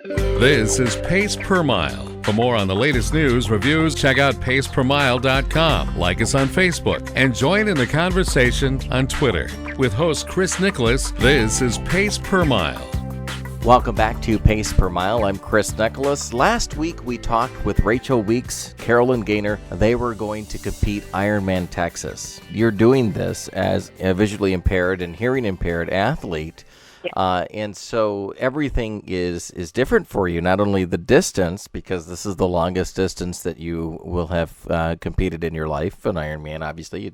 This is Pace Per Mile. For more on the latest news, reviews, check out pacepermile.com. Like us on Facebook and join in the conversation on Twitter. With host Chris Nicholas, this is Pace Per Mile. Welcome back to Pace Per Mile. I'm Chris Nicholas. Last week we talked with Rachel Weeks, Carolyn Gaynor. They were going to compete Ironman Texas. You're doing this as a visually impaired and hearing impaired athlete. And so everything is different for you, not only the distance, because this is the longest distance that you will have competed in your life, an Ironman, obviously,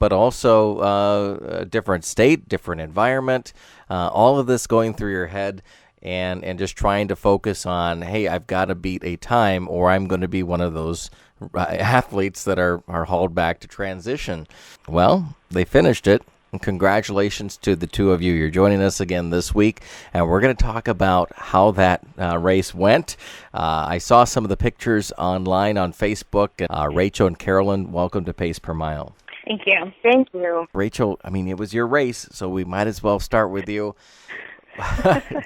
but also a different state, different environment, all of this going through your head and just trying to focus on, hey, I've got to beat a time or I'm going to be one of those athletes that are hauled back to transition. Well, they finished it. And congratulations to the two of you. You're joining us again this week, and we're going to talk about how that race went. I saw some of the pictures online on Facebook. Rachel and Carolyn, welcome to Pace Per Mile. Thank you. Thank you. Rachel, I mean, it was your race, so we might as well start with you.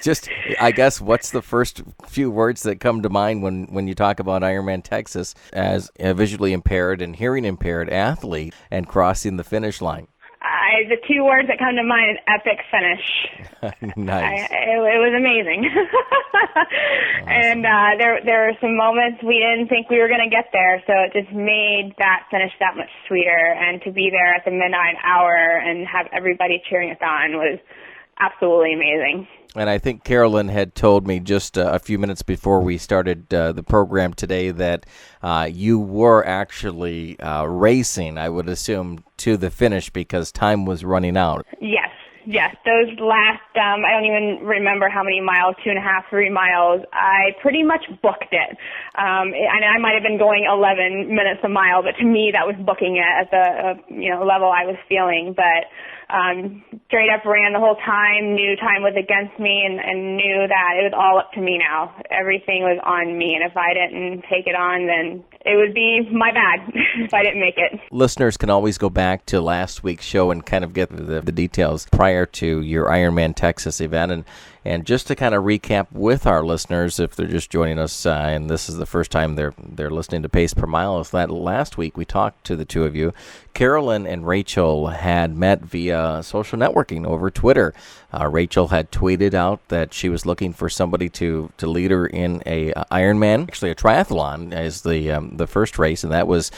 Just, I guess, what's the first few words that come to mind when you talk about Ironman Texas as a visually impaired and hearing impaired athlete and crossing the finish line? The two words that come to mind is epic finish. Nice. It was amazing. Awesome. And there were some moments we didn't think we were going to get there, so it just made that finish that much sweeter. And to be there at the midnight hour and have everybody cheering us on was absolutely amazing. And I think Carolyn had told me just a few minutes before we started the program today that you were actually racing, I would assume, to the finish because time was running out. Yes. Those last, I don't even remember how many miles, 2.5, 3 miles, I pretty much booked it. And I might have been going 11 minutes a mile, but to me that was booking it at the level I was feeling. But straight up ran the whole time, knew time was against me, and knew that it was all up to me now. Everything was on me, and if I didn't take it on, then it would be my bad if I didn't make it. Listeners can always go back to last week's show and kind of get the details prior to your Ironman Texas event. And just to kind of recap with our listeners, if they're just joining us and this is the first time they're listening to Pace Per Mile, is that last week we talked to the two of you. Carolyn and Rachel had met via social networking over Twitter. Rachel had tweeted out that she was looking for somebody to lead her in a Ironman, actually a triathlon as the first race, and that was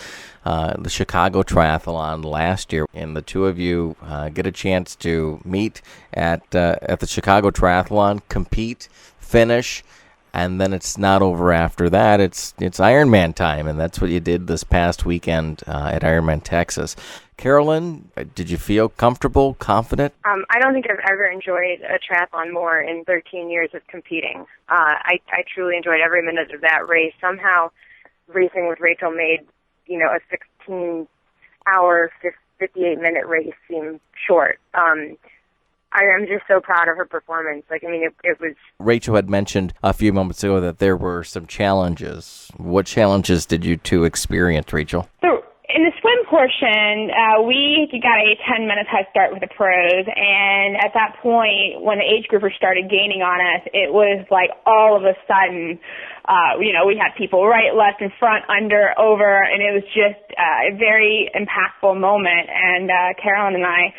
the Chicago Triathlon last year. And the two of you get a chance to meet at the Chicago Triathlon, compete, finish, and then it's not over after that. It's Ironman time, and that's what you did this past weekend at Ironman Texas. Carolyn, did you feel comfortable, confident? I don't think I've ever enjoyed a triathlon more in 13 years of competing. I truly enjoyed every minute of that race. Somehow, racing with Rachel made a 16-hour, 58-minute race seem short. I'm just so proud of her performance. It was... Rachel had mentioned a few moments ago that there were some challenges. What challenges did you two experience, Rachel? So in the swim portion, we got a 10-minute head start with the pros, and at that point, when the age groupers started gaining on us, it was like all of a sudden, we had people right, left, in front, under, over, and it was just a very impactful moment. And Carolyn and I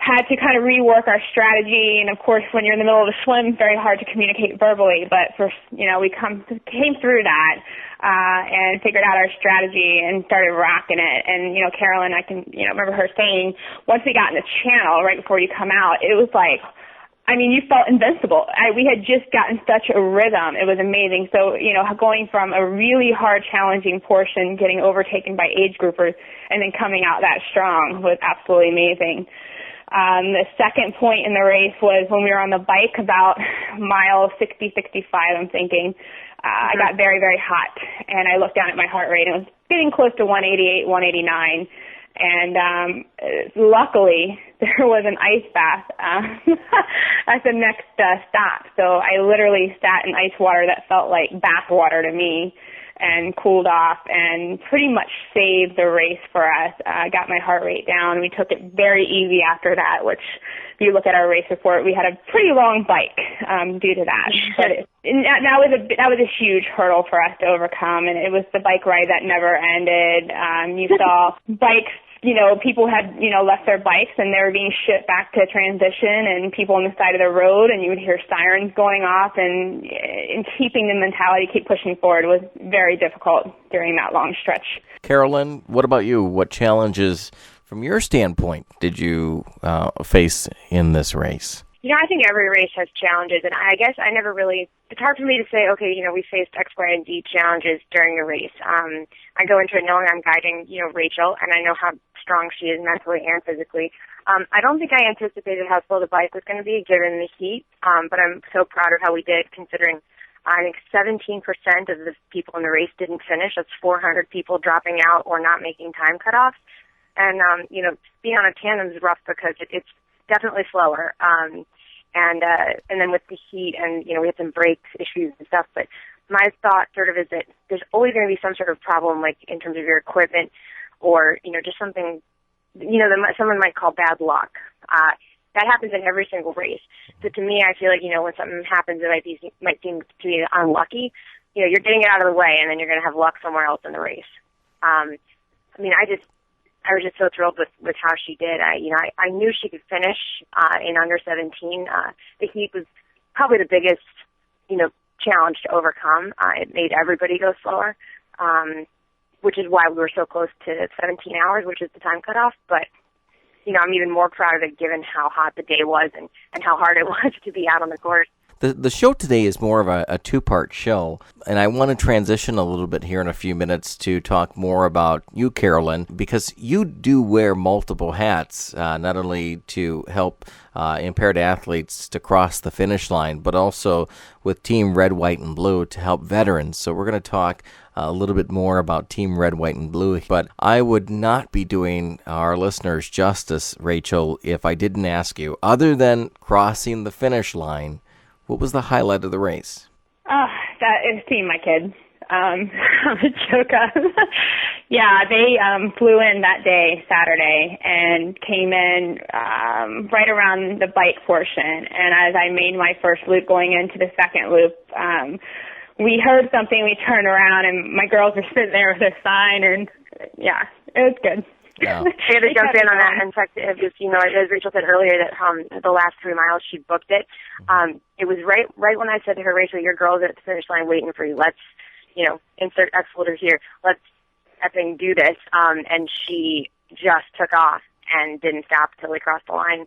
had to kind of rework our strategy, and of course, when you're in the middle of a swim, it's very hard to communicate verbally. But we came through that and figured out our strategy and started rocking it. And Carolyn, I can remember her saying once we got in the channel right before you come out, it was like, you felt invincible. We had just gotten such a rhythm. It was amazing. So, going from a really hard, challenging portion, getting overtaken by age groupers, and then coming out that strong was absolutely amazing. The second point in the race was when we were on the bike about mile 60, 65, I'm thinking. I got very, very hot, and I looked down at my heart rate, and it was getting close to 188, 189. And luckily, there was an ice bath at the next stop. So I literally sat in ice water that felt like bath water to me. and cooled off and pretty much saved the race for us. Got my heart rate down. We took it very easy after that, which if you look at our race report, we had a pretty long bike due to that. But that was a huge hurdle for us to overcome, and it was the bike ride that never ended. You saw bikes, people had, left their bikes and they were being shipped back to transition, and people on the side of the road, and you would hear sirens going off, and keeping the mentality, keep pushing forward was very difficult during that long stretch. Carolyn, what about you? What challenges, from your standpoint, did you face in this race? I think every race has challenges, and I guess I never really, it's hard for me to say, okay, we faced X, Y, and Z challenges during a race. I go into it knowing I'm guiding, Rachel, and I know how strong she is mentally and physically. I don't think I anticipated how slow the bike was going to be given the heat, but I'm so proud of how we did, considering I think 17% of the people in the race didn't finish. That's 400 people dropping out or not making time cutoffs. And, being on a tandem is rough because it's definitely slower. And then with the heat and, we had some brakes issues and stuff, but my thought sort of is that there's always going to be some sort of problem, like in terms of your equipment or, just something, that someone might call bad luck. That happens in every single race. So to me, I feel like, when something happens that might seem to be unlucky, you're getting it out of the way, and then you're going to have luck somewhere else in the race. I was just so thrilled with how she did. I knew she could finish in under 17. The heat was probably the biggest, challenge to overcome. It made everybody go slower, which is why we were so close to 17 hours, which is the time cutoff. But, I'm even more proud of it given how hot the day was and how hard it was to be out on the course. The show today is more of a two-part show, and I want to transition a little bit here in a few minutes to talk more about you, Carolyn, because you do wear multiple hats, not only to help impaired athletes to cross the finish line, but also with Team Red, White, and Blue to help veterans. So we're going to talk a little bit more about Team Red, White, and Blue, but I would not be doing our listeners justice, Rachel, if I didn't ask you, other than crossing the finish line, what was the highlight of the race? That is seeing my kids. I'm a joker. Yeah, they flew in that day, Saturday, and came in right around the bike portion. And as I made my first loop going into the second loop, we heard something, we turned around, and my girls were sitting there with their sign, and yeah, it was good. Yeah. I had to jump in on that. In fact, as Rachel said earlier, that the last 3 miles she booked it. It was right when I said to her, Rachel, your girls are at the finish line waiting for you. Let's, insert X folder here. Let's effing do this. And she just took off and didn't stop until we crossed the line.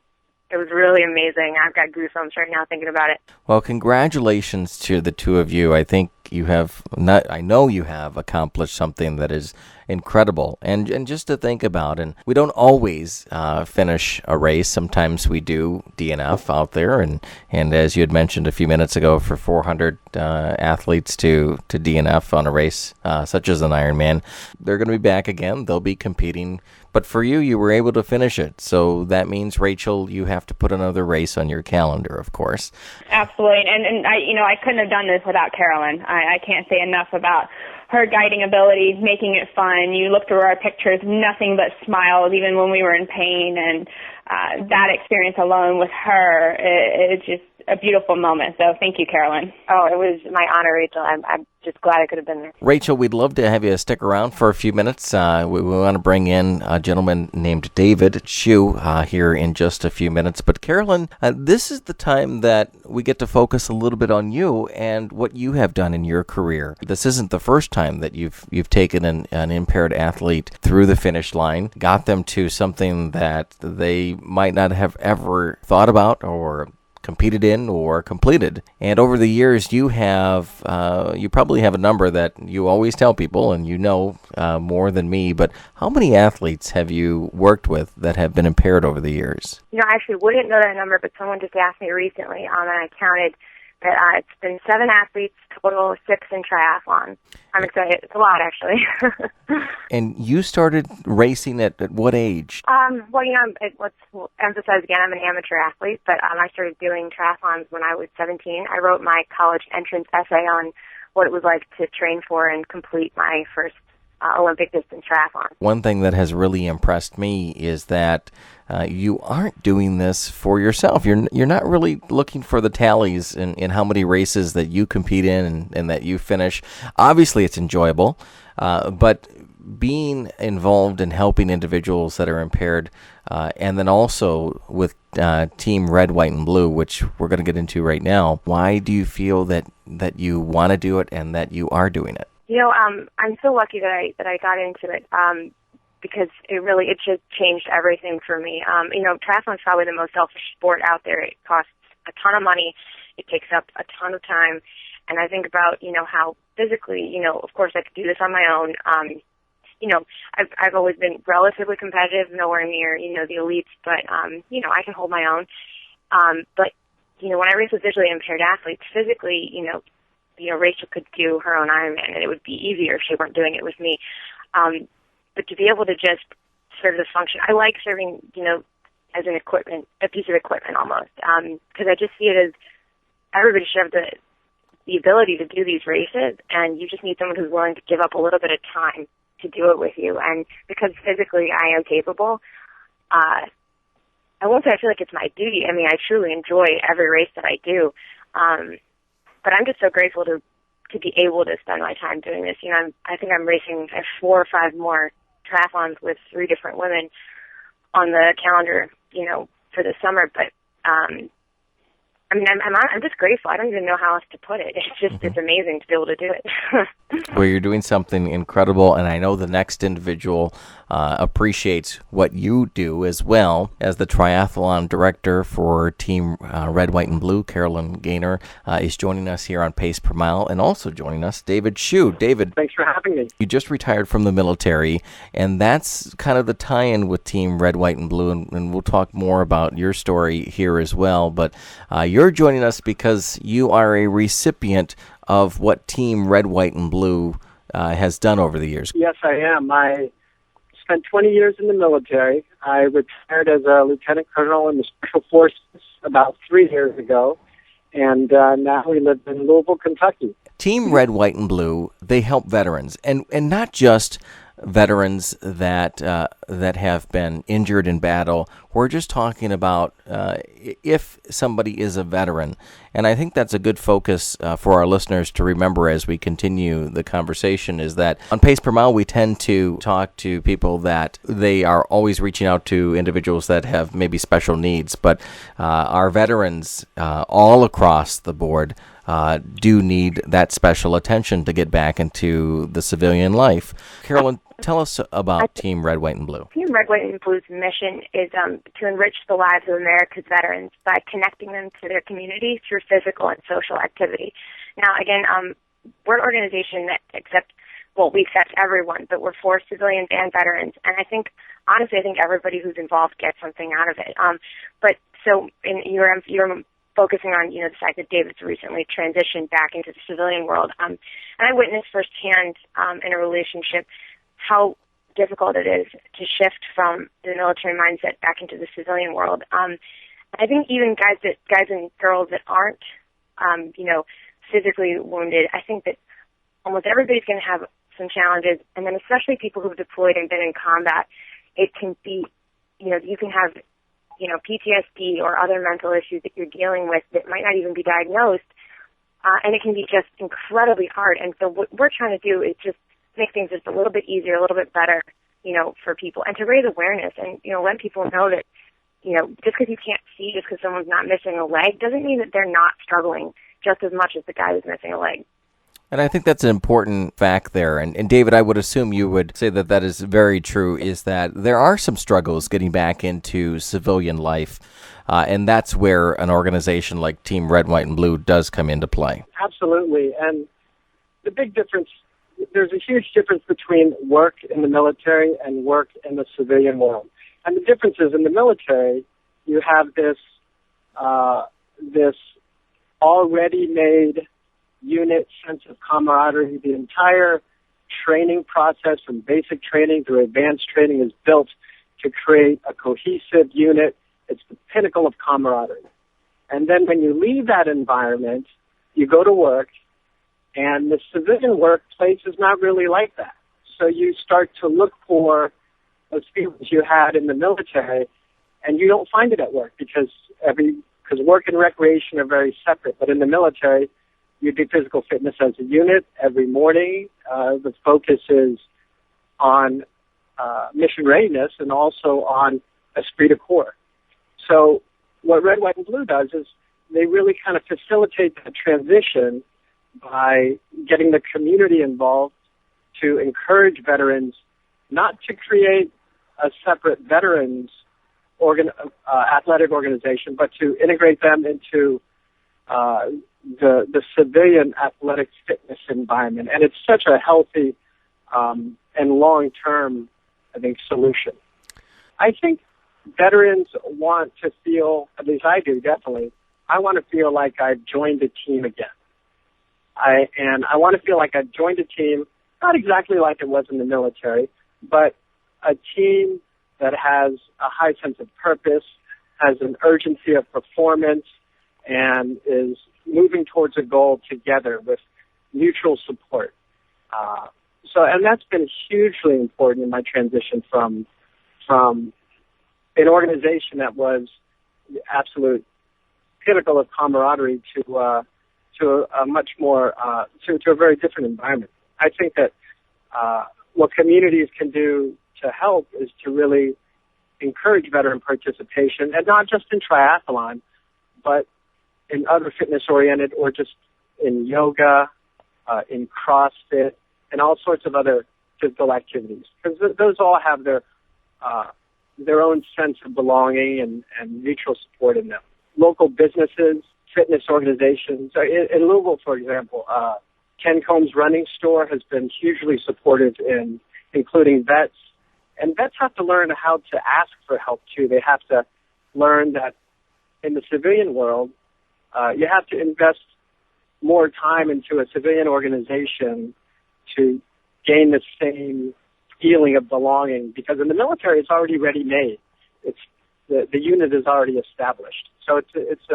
It was really amazing. I've got goosebumps right now thinking about it. Well, congratulations to the two of you. I think I know you have accomplished something that is incredible. And just to think about, and we don't always finish a race. Sometimes we do DNF out there. And as you had mentioned a few minutes ago, for 400 athletes to DNF on a race such as an Ironman, they're going to be back again. They'll be competing. But for you, you were able to finish it. So that means, Rachel, you have to put another race on your calendar, of course. Absolutely. And I couldn't have done this without Carolyn. I can't say enough about her guiding abilities, making it fun. You look through our pictures, nothing but smiles, even when we were in pain. And that experience alone with her is just a beautiful moment. So thank you, Carolyn. Oh, it was my honor, Rachel. I'm just glad I could have been there. Rachel, we'd love to have you stick around for a few minutes. We want to bring in a gentleman named David Chu here in just a few minutes. But Carolyn, this is the time that we get to focus a little bit on you and what you have done in your career. This isn't the first time that you've taken an impaired athlete through the finish line, got them to something that they might not have ever thought about or competed in or completed. And over the years, you probably have a number that you always tell people, and more than me, but how many athletes have you worked with that have been impaired over the years? I actually wouldn't know that number, but someone just asked me recently, and I counted that it's been 7 athletes total, 6 in triathlon. I'm excited. It's a lot, actually. And you started racing at what age? Let's emphasize again, I'm an amateur athlete, but I started doing triathlons when I was 17. I wrote my college entrance essay on what it was like to train for and complete my first Olympic distance triathlon. One thing that has really impressed me is that you aren't doing this for yourself. You're not really looking for the tallies in how many races that you compete in and that you finish. Obviously, it's enjoyable, but being involved in helping individuals that are impaired, and then also with Team Red, White, and Blue, which we're going to get into right now, why do you feel that you want to do it and that you are doing it? I'm so lucky that I got into it because it just changed everything for me. Triathlon's probably the most selfish sport out there. It costs a ton of money. It takes up a ton of time. And I think about, how physically, of course I could do this on my own. I've always been relatively competitive, nowhere near, the elites, but, I can hold my own. But when I race with visually impaired athletes, physically, Rachel could do her own Ironman, and it would be easier if she weren't doing it with me. But to be able to just serve this function, I like serving, as a piece of equipment almost, because I just see it as everybody should have the ability to do these races, and you just need someone who's willing to give up a little bit of time to do it with you. And because physically I am capable, I won't say I feel like it's my duty. I mean, I truly enjoy every race that I do. But I'm just so grateful to be able to spend my time doing this. I think I'm racing 4 or 5 more triathlons with 3 different women on the calendar, for the summer. But I'm just grateful. I don't even know how else to put it. It's just it's amazing to be able to do it. Well, you're doing something incredible, and I know the next individual appreciates what you do as well. As the triathlon director for Team Red, White, and Blue, Carolyn Gaynor is joining us here on Pace Per Mile, and also joining us, David Shue. David, thanks for having me. You just retired from the military, and that's kind of the tie-in with Team Red, White, and Blue, and we'll talk more about your story here as well. But you're joining us because you are a recipient of what Team Red, White, and Blue has done over the years. Yes, I am. I spent 20 years in the military. I retired as a lieutenant colonel in the Special Forces about 3 years ago, and now we live in Louisville, Kentucky. Team Red, White, and Blue, they help veterans, and not just veterans that have been injured in battle. We're just talking about if somebody is a veteran. And I think that's a good focus for our listeners to remember as we continue the conversation, is that on Pace Per Mile, we tend to talk to people that they are always reaching out to individuals that have maybe special needs. But our veterans all across the board do need that special attention to get back into the civilian life. Carolyn, tell us about Team Red, White, and Blue. Team Red, White, and Blue's mission is to enrich the lives of America's veterans by connecting them to their community through physical and social activity. Now, again, we're an organization that we accept everyone, but we're for civilians and veterans. And honestly, I think everybody who's involved gets something out of it. You're focusing on, the fact that David's recently transitioned back into the civilian world. And I witnessed firsthand in a relationship how difficult it is to shift from the military mindset back into the civilian world. I think even guys and girls that aren't, physically wounded, I think that almost everybody's going to have some challenges, and then especially people who've deployed and been in combat, it can be, you can have PTSD or other mental issues that you're dealing with that might not even be diagnosed, and it can be just incredibly hard. And so what we're trying to do is just make things just a little bit easier, a little bit better, for people, and to raise awareness and, let people know that, just because you can't see, just because someone's not missing a leg, doesn't mean that they're not struggling just as much as the guy who's missing a leg. And I think that's an important fact there. And David, I would assume you would say that is very true, is that there are some struggles getting back into civilian life. And that's where an organization like Team Red, White, and Blue does come into play. Absolutely. And the big difference, there's a huge difference between work in the military and work in the civilian world. And the difference is in the military, you have this already made unit sense of camaraderie. The entire training process from basic training through advanced training is built to create a cohesive unit. It's the pinnacle of camaraderie. And then when you leave that environment, you go to work, And the civilian workplace is not really like that. So you start to look for those feelings you had in the military, and you don't find it at work because work and recreation are very separate. But in the military, you do physical fitness as a unit every morning. The focus is on mission readiness and also on esprit de corps. So what Red, White, and Blue does is they really kind of facilitate the transition by getting the community involved to encourage veterans not to create a separate veterans athletic organization, but to integrate them into the civilian athletic fitness environment. And it's such a healthy and long-term, I think, solution. I think veterans want to feel, at least I do definitely, I want to feel like I've joined a team again. I want to feel like I've joined a team, not exactly like it was in the military, but a team that has a high sense of purpose, has an urgency of performance, and is moving towards a goal together with mutual support. And that's been hugely important in my transition from an organization that was the absolute pinnacle of camaraderie to a much more to a very different environment. I think that what communities can do to help is to really encourage veteran participation, and not just in triathlon, but in other fitness-oriented or just in yoga, in CrossFit, and all sorts of other physical activities. Because those all have their own sense of belonging and mutual support in them. Local businesses, fitness organizations. In Louisville, for example, Ken Combs Running Store has been hugely supportive in including vets. And vets have to learn how to ask for help, too. They have to learn that in the civilian world, you have to invest more time into a civilian organization to gain the same feeling of belonging. Because in the military, it's already ready-made. The unit is already established. So it's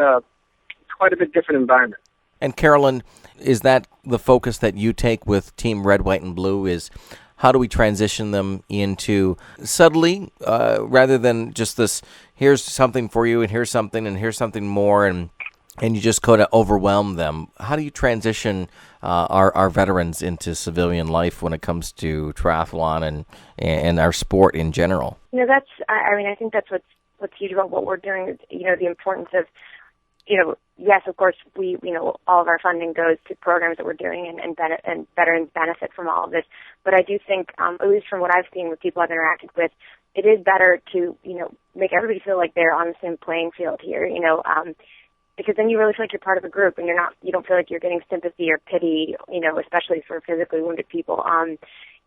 quite a bit different environment. And Carolyn, is that the focus that you take with Team Red, White, and Blue, is how do we transition them into subtly, rather than just this, here's something for you, and here's something more, and you just kind of overwhelm them? How do you transition our veterans into civilian life when it comes to triathlon and our sport in general? I think that's what's huge about what we're doing is, the importance of, yes, of course, all of our funding goes to programs that we're doing, and veterans benefit from all of this. But I do think, at least from what I've seen with people I've interacted with, it is better to, make everybody feel like they're on the same playing field here, because then you really feel like you're part of a group, and you don't feel like you're getting sympathy or pity, especially for physically wounded people.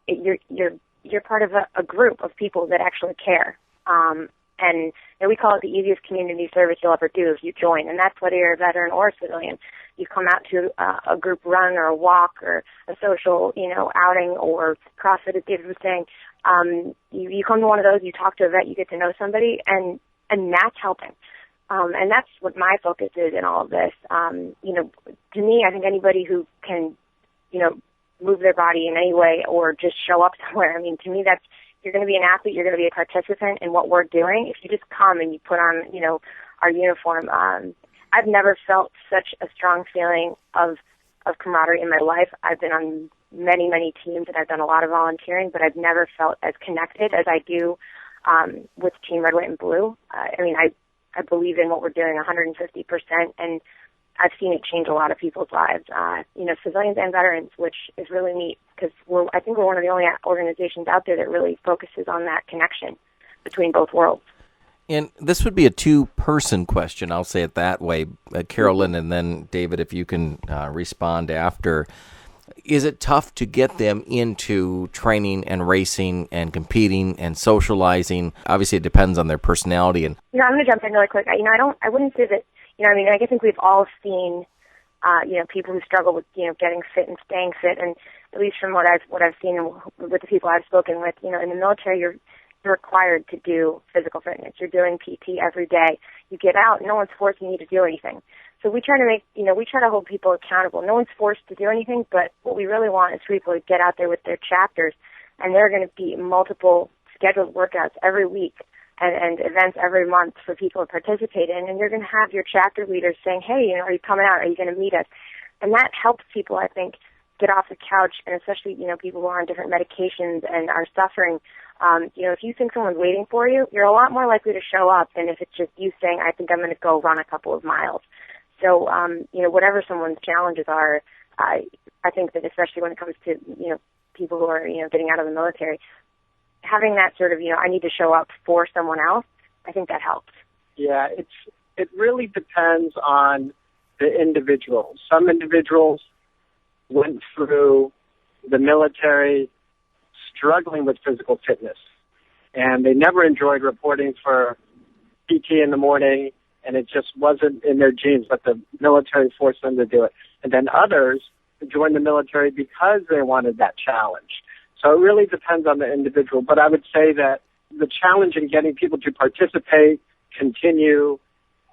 You're part of a group of people that actually care. And we call it the easiest community service you'll ever do if you join. And that's whether you're a veteran or a civilian. You come out to a group run or a walk or a social, outing or CrossFit, as David was saying. You come to one of those, you talk to a vet, you get to know somebody, and that's helping. And that's what my focus is in all of this. To me, I think anybody who can, move their body in any way or just show up somewhere, to me that's, you're going to be an athlete, you're going to be a participant in what we're doing. If you just come and you put on, our uniform, I've never felt such a strong feeling of camaraderie in my life. I've been on many, many teams, and I've done a lot of volunteering, but I've never felt as connected as I do with Team Red, White, and Blue. I believe in what we're doing 150%, and I've seen it change a lot of people's lives, civilians and veterans, which is really neat because I think we're one of the only organizations out there that really focuses on that connection between both worlds. And this would be a two-person question, I'll say it that way. Carolyn, and then David, if you can respond after. Is it tough to get them into training and racing and competing and socializing? Obviously, it depends on their personality. And I'm going to jump in really quick. I wouldn't say that. I think we've all seen, people who struggle with, getting fit and staying fit, and at least from what I've seen with the people I've spoken with, in the military, you're required to do physical fitness. You're doing PT every day. You get out, no one's forcing you to do anything. So we try to hold people accountable. No one's forced to do anything, but what we really want is for people to get out there with their chapters, and there are going to be multiple scheduled workouts every week and events every month for people to participate in, and you're going to have your chapter leaders saying, hey, are you coming out? Are you going to meet us? And that helps people, I think, get off the couch, and especially, people who are on different medications and are suffering. If you think someone's waiting for you, you're a lot more likely to show up than if it's just you saying, I think I'm going to go run a couple of miles. So, whatever someone's challenges are, I think that especially when it comes to, people who are, getting out of the military, having that sort of, I need to show up for someone else, I think that helps. Yeah, it really depends on the individual. Some individuals went through the military struggling with physical fitness, and they never enjoyed reporting for PT in the morning, and it just wasn't in their genes, but the military forced them to do it. And then others joined the military because they wanted that challenge. So it really depends on the individual, but I would say that the challenge in getting people to participate, continue,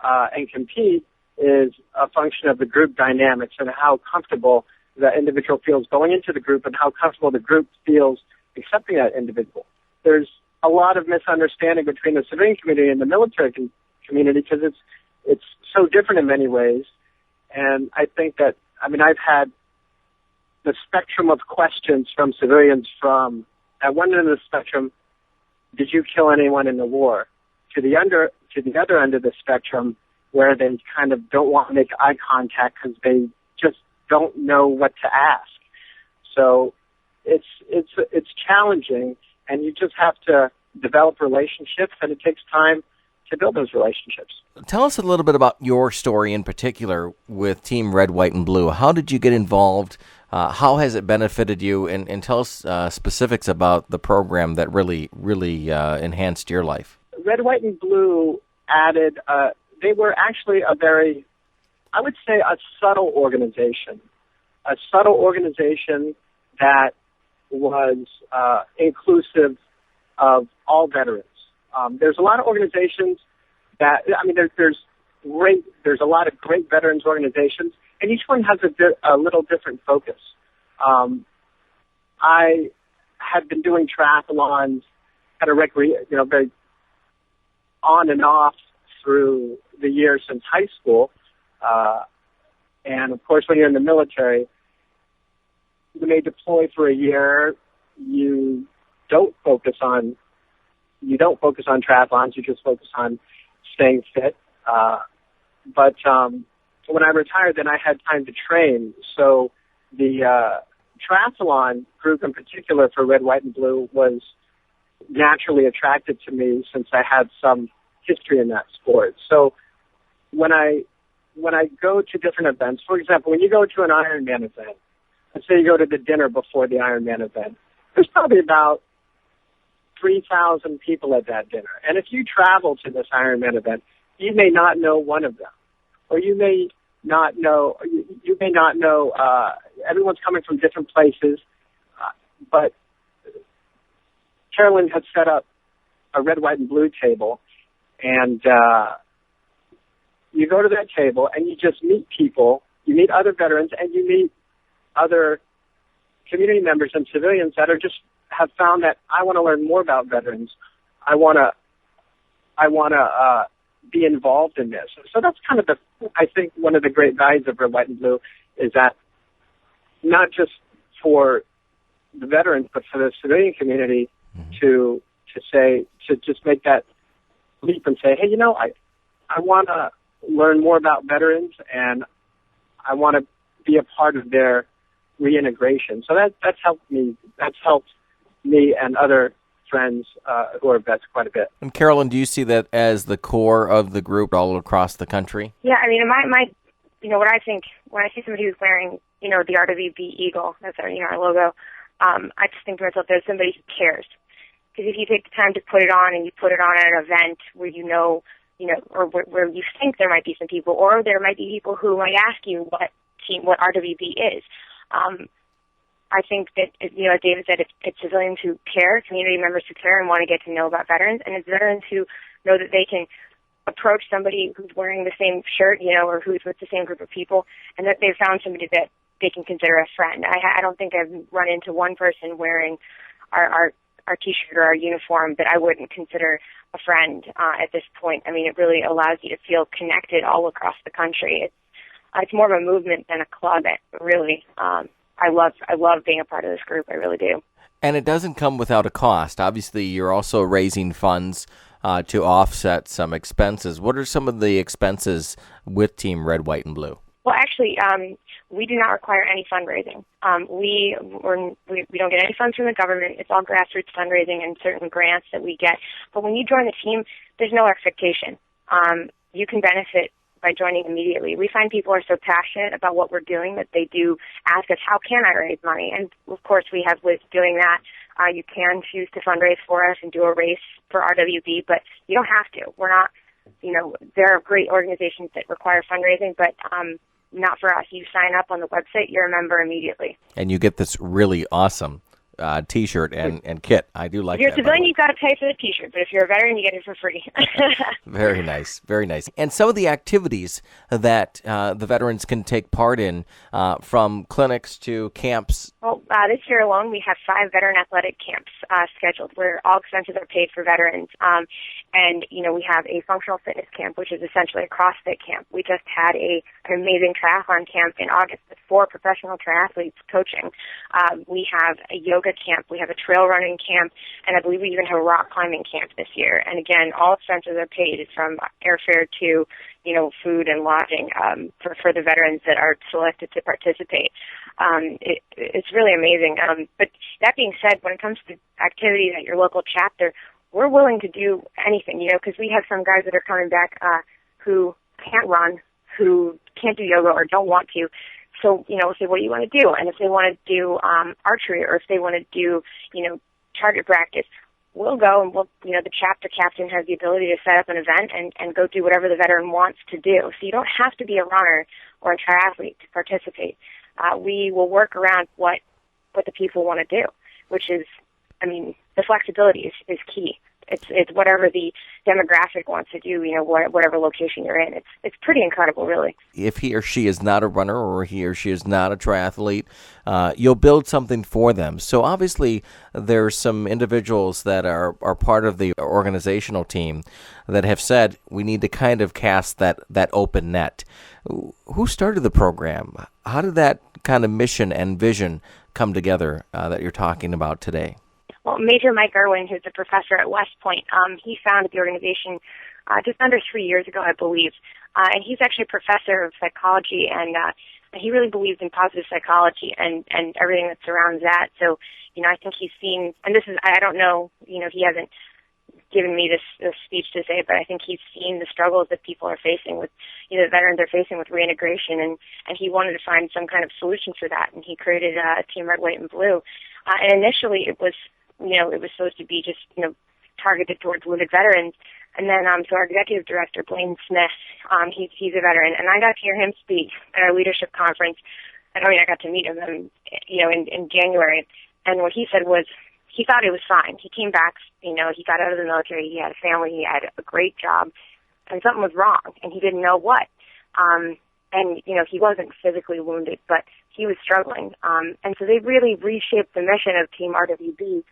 and compete is a function of the group dynamics and how comfortable the individual feels going into the group and how comfortable the group feels accepting that individual. There's a lot of misunderstanding between the civilian community and the military community because it's so different in many ways. And I think that, I've had the spectrum of questions from civilians from, at one end of the spectrum, did you kill anyone in the war? To the other end of the spectrum, where they kind of don't want to make eye contact because they just don't know what to ask. So it's challenging, and you just have to develop relationships, and it takes time to build those relationships. Tell us a little bit about your story in particular with Team Red, White, and Blue. How did you get involved? How has it benefited you? And tell us specifics about the program that really enhanced your life. Red, White, and Blue added, they were actually a subtle organization. A subtle organization that was inclusive of all veterans. There's a lot of organizations that, there's a lot of great veterans organizations, and each one has a little different focus. I had been doing triathlons at a very on and off through the years since high school. And of course, when you're in the military, you may deploy for a year. You don't focus on triathlons. You just focus on staying fit. But when I retired, then I had time to train. So the triathlon group in particular for Red, White, and Blue was naturally attracted to me since I had some history in that sport. So when I go to different events, for example, when you go to an Ironman event, let's say you go to the dinner before the Ironman event, there's probably about 3,000 people at that dinner. And if you travel to this Ironman event, you may not know one of them, or you may not know. Everyone's coming from different places, but Carolyn had set up a Red, White, and Blue table, and you go to that table and you just meet people. You meet other veterans, and you meet other community members and civilians that have found that I want to learn more about veterans. I want to be involved in this. So that's kind of I think one of the great values of Red, White, and Blue is that not just for the veterans, but for the civilian community to just make that leap and say, hey, I want to learn more about veterans, and I want to be a part of their reintegration. So that's helped me. That's helped me and other friends who are vets quite a bit. And Carolyn, do you see that as the core of the group all across the country? Yeah, what I think when I see somebody who's wearing, the RWB Eagle, that's our logo, I just think to myself, there's somebody who cares. Because if you take the time to put it on, and you put it on at an event where or where you think there might be some people, or there might be people who might ask you what RWB is. I think that, as David said, it's civilians who care, community members who care and want to get to know about veterans, and it's veterans who know that they can approach somebody who's wearing the same shirt, or who's with the same group of people, and that they've found somebody that they can consider a friend. I don't think I've run into one person wearing our T-shirt or our uniform that I wouldn't consider a friend at this point. I mean, it really allows you to feel connected all across the country. It's more of a movement than a club. Really, I love being a part of this group. I really do. And it doesn't come without a cost. Obviously, you're also raising funds to offset some expenses. What are some of the expenses with Team Red, White, and Blue? Well, actually, we do not require any fundraising. We don't get any funds from the government. It's all grassroots fundraising and certain grants that we get. But when you join the team, there's no expectation. You can benefit by joining immediately. We find people are so passionate about what we're doing that they do ask us, how can I raise money? And, of course, we have ways of doing that. You can choose to fundraise for us and do a race for RWB, but you don't have to. We're not, there are great organizations that require fundraising, but not for us. You sign up on the website, you're a member immediately. And you get this really awesome T-shirt and kit. I do like that. If you're a civilian, you've got to pay for the T-shirt, but if you're a veteran, you get it for free. Very nice, very nice. And some of the activities that the veterans can take part in, from clinics to camps. Well, this year alone, we have 5 veteran athletic camps scheduled where all expenses are paid for veterans. And, we have a functional fitness camp, which is essentially a CrossFit camp. We just had an amazing triathlon camp in August with 4 professional triathletes coaching. We have a yoga camp, we have a trail running camp, and I believe we even have a rock climbing camp this year. And again, all expenses are paid from airfare to, food and lodging for the veterans that are selected to participate. It's really amazing. But that being said, when it comes to activities at your local chapter, we're willing to do anything, because we have some guys that are coming back who can't run, who can't do yoga or don't want to. So, we'll say, what do you want to do? And if they want to do archery or if they want to do, target practice, we'll go and the chapter captain has the ability to set up an event and go do whatever the veteran wants to do. So you don't have to be a runner or a triathlete to participate. We will work around what the people want to do, which is, the flexibility is key. It's whatever the demographic wants to do, whatever location you're in. It's pretty incredible, really. If he or she is not a runner or he or she is not a triathlete, you'll build something for them. So obviously there's some individuals that are part of the organizational team that have said we need to kind of cast that open net. Who started the program? How did that kind of mission and vision come together that you're talking about today? Well, Major Mike Irwin, who's a professor at West Point, he founded the organization just under 3 years ago, I believe. And he's actually a professor of psychology, and he really believes in positive psychology and everything that surrounds that. So, I think he's seen, and this is, I don't know, he hasn't given me this speech to say, but I think he's seen the struggles that people are facing with, the veterans are facing with reintegration, and he wanted to find some kind of solution for that, and he created Team Red, White, and Blue. And initially it was, it was supposed to be just, targeted towards wounded veterans. And then, so our executive director, Blaine Smith, he's a veteran, and I got to hear him speak at our leadership conference. I got to meet him, in January. And what he said was, he thought it was fine. He came back, he got out of the military, he had a family, he had a great job, and something was wrong, and he didn't know what. And, he wasn't physically wounded, but he was struggling. And so they really reshaped the mission of Team RWB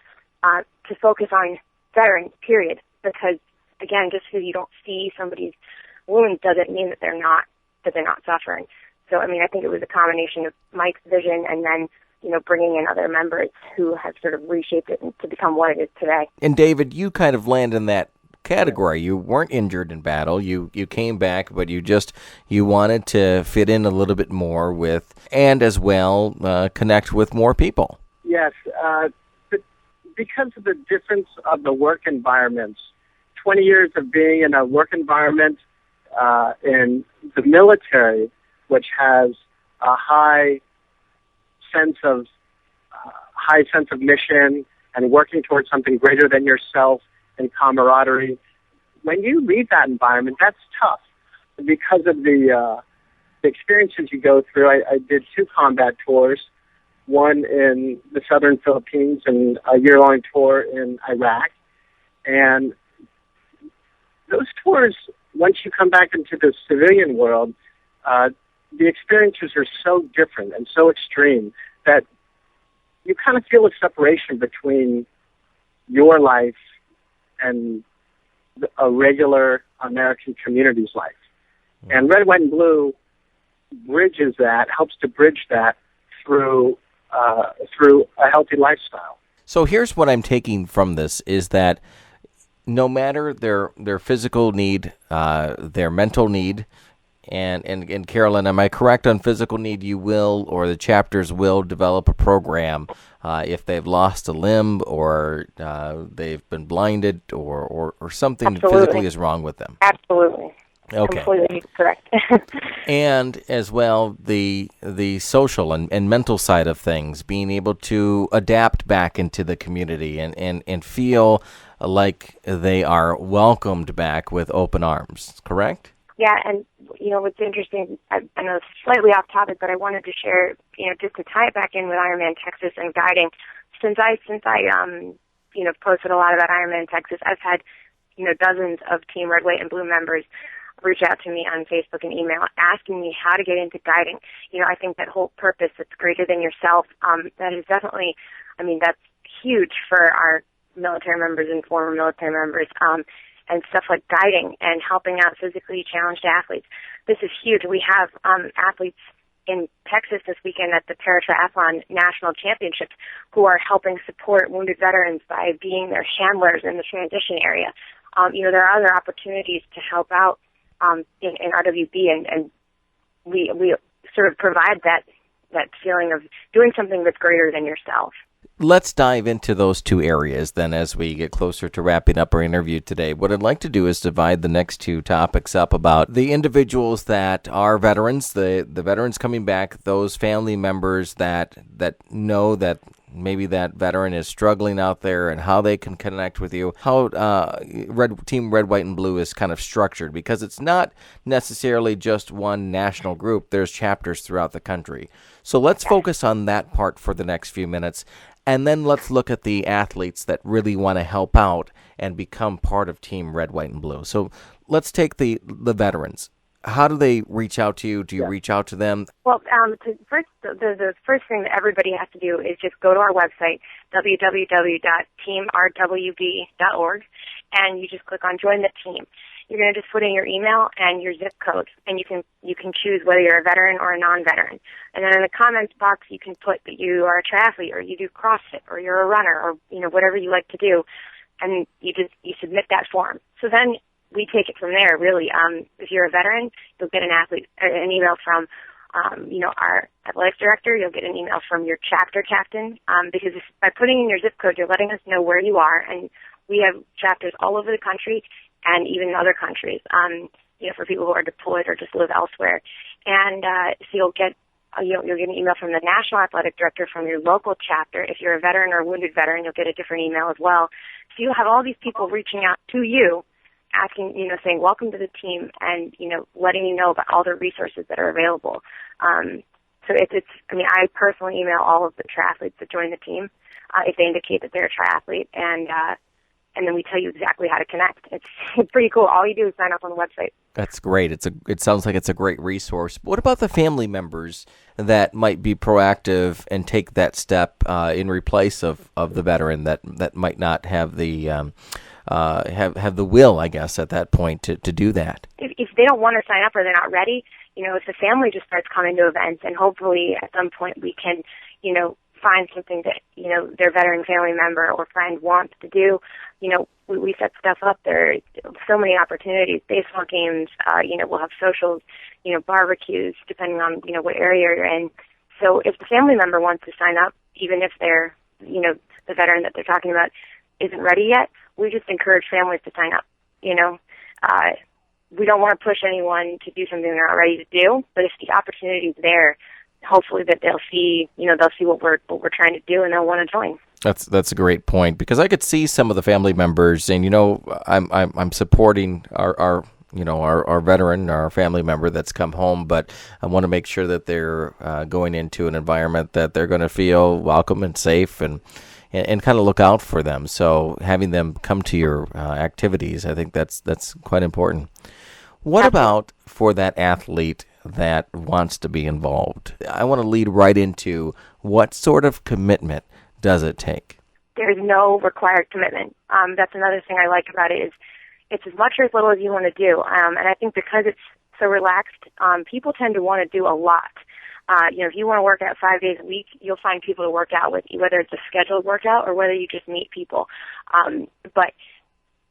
to focus on veterans, period. Because, again, just because you don't see somebody's wounds doesn't mean that they're not suffering. So, I think it was a combination of Mike's vision and then, bringing in other members who have sort of reshaped it to become what it is today. And, David, you kind of land in that category. You weren't injured in battle. You came back, but you wanted to fit in a little bit more with, and as well, connect with more people. Yes, but because of the difference of the work environments, 20 years of being in a work environment in the military, which has a high sense of mission and working towards something greater than yourself and camaraderie. When you leave that environment, that's tough because of the experiences you go through. I did 2 combat tours, one in the southern Philippines and a year-long tour in Iraq. And those tours once you come back into the civilian world, the experiences are so different and so extreme that you kind of feel a separation between your life and a regular American community's life. And Red, White, and Blue bridges that, helps to bridge that through a healthy lifestyle. So here's what I'm taking from this is that no matter their physical need, their mental need, and Carolyn, am I correct on physical need? You will, or the chapters will develop a program if they've lost a limb or they've been blinded or something Absolutely. physically is wrong with them. Absolutely. Okay. Completely correct. And as well, the social and mental side of things, being able to adapt back into the community and feel like they are welcomed back with open arms, correct? Yeah, and what's interesting, I know it's slightly off topic, but I wanted to share, just to tie it back in with Ironman Texas and guiding. Since I posted a lot about Ironman Texas, I've had, dozens of Team Red, White, and Blue members reach out to me on Facebook and email asking me how to get into guiding. I think that whole purpose that's greater than yourself, that is definitely, that's huge for our military members and former military members, and stuff like guiding and helping out physically challenged athletes. This is huge. We have athletes in Texas this weekend at the Triathlon National Championships who are helping support wounded veterans by being their handlers in the transition area. There are other opportunities to help out in RWB, and we sort of provide that feeling of doing something that's greater than yourself. Let's dive into those two areas then as we get closer to wrapping up our interview today. What I'd like to do is divide the next two topics up about the individuals that are veterans, the veterans coming back, those family members that know that maybe that veteran is struggling out there and how they can connect with you, how Team Red, White, and Blue is kind of structured, because it's not necessarily just one national group. There's chapters throughout the country. So let's focus on that part for the next few minutes, and then let's look at the athletes that really want to help out and become part of Team Red, White, and Blue. So let's take the veterans. How do they reach out to you? Do you reach out to them? Well, the first thing that everybody has to do is just go to our website, www.teamrwb.org, and you just click on Join the Team. You're going to just put in your email and your zip code, and you can choose whether you're a veteran or a non-veteran. And then in the comments box, you can put that you are a triathlete, or you do CrossFit, or you're a runner, or whatever you like to do, and you submit that form. So then we take it from there, really. If you're a veteran, you'll get an email from, our athletics director. You'll get an email from your chapter captain, because by putting in your zip code, you're letting us know where you are. And we have chapters all over the country and even other countries, for people who are deployed or just live elsewhere. And so you'll get an email from the national athletic director from your local chapter. If you're a veteran or a wounded veteran, you'll get a different email as well. So you'll have all these people reaching out to you, asking, saying, welcome to the team, and, letting you know about all the resources that are available. So I personally email all of the triathletes that join the team, if they indicate that they're a triathlete, and then we tell you exactly how to connect. It's pretty cool. All you do is sign up on the website. That's great. It sounds like it's a great resource. What about the family members that might be proactive and take that step in replace of the veteran that might not have the have the will, I guess, at that point to do that? If they don't want to sign up or they're not ready, if the family just starts coming to events, and hopefully at some point we can, find something that, their veteran family member or friend wants to do. We set stuff up. There are so many opportunities, baseball games, we'll have socials, barbecues, depending on, what area you're in. So if the family member wants to sign up, even if they're, the veteran that they're talking about isn't ready yet, we just encourage families to sign up. We don't want to push anyone to do something they're not ready to do, but if the opportunity is there, hopefully that they'll see what we're trying to do, and they'll want to join. That's a great point, because I could see some of the family members, and I'm supporting our veteran, our family member that's come home, but I want to make sure that they're going into an environment that they're going to feel welcome and safe, and kind of look out for them. So having them come to your activities, I think that's quite important. What about for that athlete that wants to be involved? I want to lead right into what sort of commitment does it take? There's no required commitment. That's another thing I like about it is it's as much or as little as you want to do. And I think because it's so relaxed, people tend to want to do a lot. If you want to work out 5 days a week, you'll find people to work out with you, whether it's a scheduled workout or whether you just meet people. But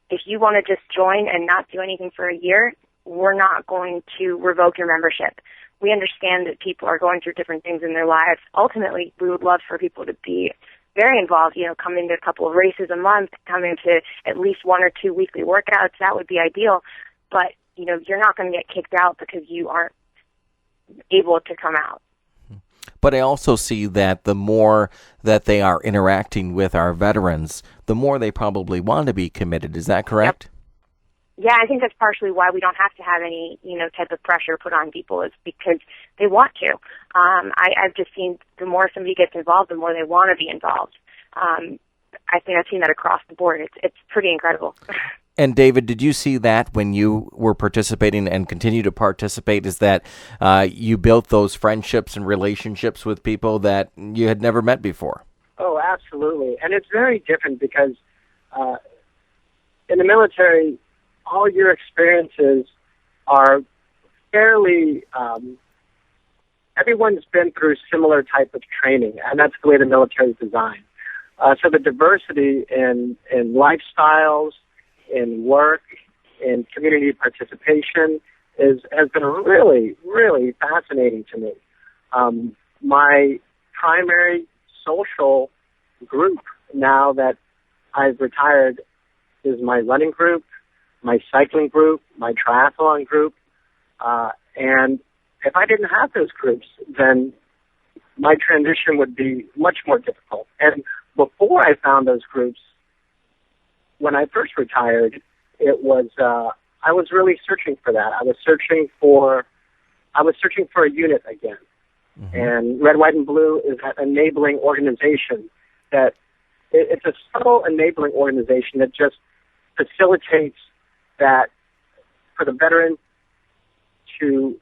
if you want to just join and not do anything for a year, we're not going to revoke your membership. We understand that people are going through different things in their lives. Ultimately, we would love for people to be very involved, coming to a couple of races a month, coming to at least 1 or 2 weekly workouts. That would be ideal. But, you're not going to get kicked out because you aren't able to come out. But I also see that the more that they are interacting with our veterans, the more they probably want to be committed. Is that correct? Yep. Yeah, I think that's partially why we don't have to have any, type of pressure put on people is because they want to. I've just seen the more somebody gets involved, the more they want to be involved. I think I've seen that across the board. It's pretty incredible. And David, did you see that when you were participating and continue to participate, is that you built those friendships and relationships with people that you had never met before? Oh, absolutely. And it's very different because in the military, all your experiences are fairly, everyone's been through similar type of training, and that's the way the military is designed. So the diversity in lifestyles, in work, in community participation has been really, really fascinating to me. My primary social group now that I've retired is my running group, my cycling group, my triathlon group, and if I didn't have those groups, then my transition would be much more difficult. And before I found those groups, when I first retired, it was I was really searching for that. I was searching for a unit again. Mm-hmm. And Red, White, and Blue is that enabling organization that it's a subtle enabling organization that just facilitates that for the veteran to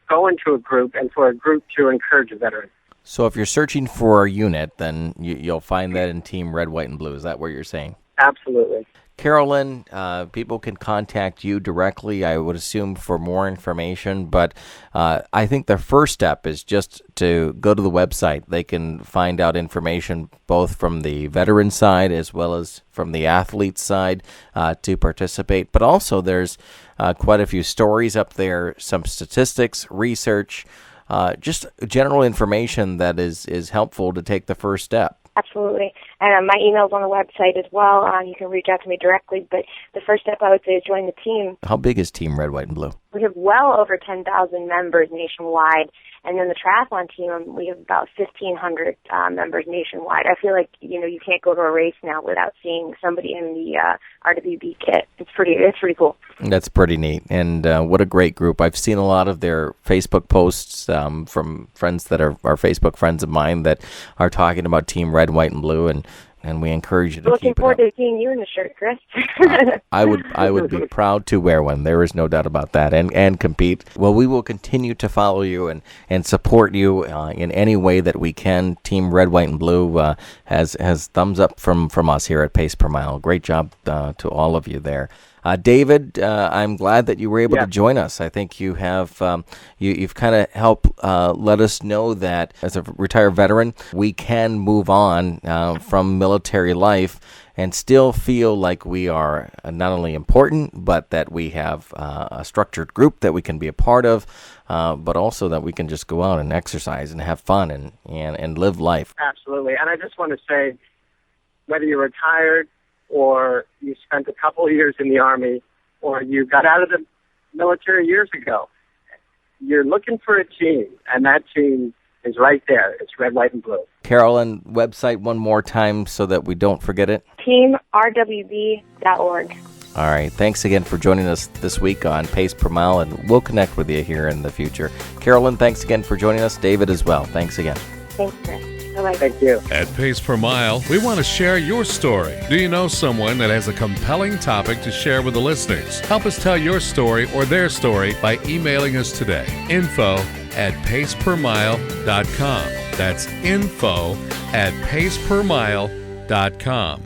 go into a group and for a group to encourage a veteran. So if you're searching for a unit, then you'll find that in Team Red, White, and Blue. Is that what you're saying? Absolutely. Carolyn, people can contact you directly, I would assume, for more information. But I think the first step is just to go to the website. They can find out information both from the veteran side as well as from the athlete side to participate. But also there's quite a few stories up there, some statistics, research, just general information that is helpful to take the first step. Absolutely. And my email's on the website as well. You can reach out to me directly. But the first step I would say is join the team. How big is Team Red, White, and Blue? We have well over 10,000 members nationwide. And then the triathlon team, we have about 1,500 members nationwide. I feel like, you can't go to a race now without seeing somebody in the RWB kit. It's pretty cool. That's pretty neat. And what a great group. I've seen a lot of their Facebook posts from friends that are Facebook friends of mine that are talking about Team Red, White, and Blue, and we encourage you to Looking keep it forward up. to seeing you in the shirt, Chris. I would be proud to wear one. There is no doubt about that, and compete. Well, we will continue to follow you and support you in any way that we can. Team Red, White, and Blue has thumbs up from us here at Pace Per Mile. Great job to all of you there. David, I'm glad that you were able to join us. I think you have you've kind of helped let us know that as a retired veteran, we can move on from military life and still feel like we are not only important, but that we have a structured group that we can be a part of, but also that we can just go out and exercise and have fun and live life. Absolutely. And I just want to say, whether you're retired or you spent a couple of years in the Army, or you got out of the military years ago, you're looking for a team, and that team is right there. It's Red, White, and Blue. Carolyn, website one more time so that we don't forget it. TeamRWB.org. All right. Thanks again for joining us this week on Pace Per Mile, and we'll connect with you here in the future. Carolyn, thanks again for joining us. David as well. Thanks again. Thanks, Chris. Bye-bye. Thank you. At Pace Per Mile, we want to share your story. Do you know someone that has a compelling topic to share with the listeners? Help us tell your story or their story by emailing us today. info@pacepermile.com. That's info@pacepermile.com.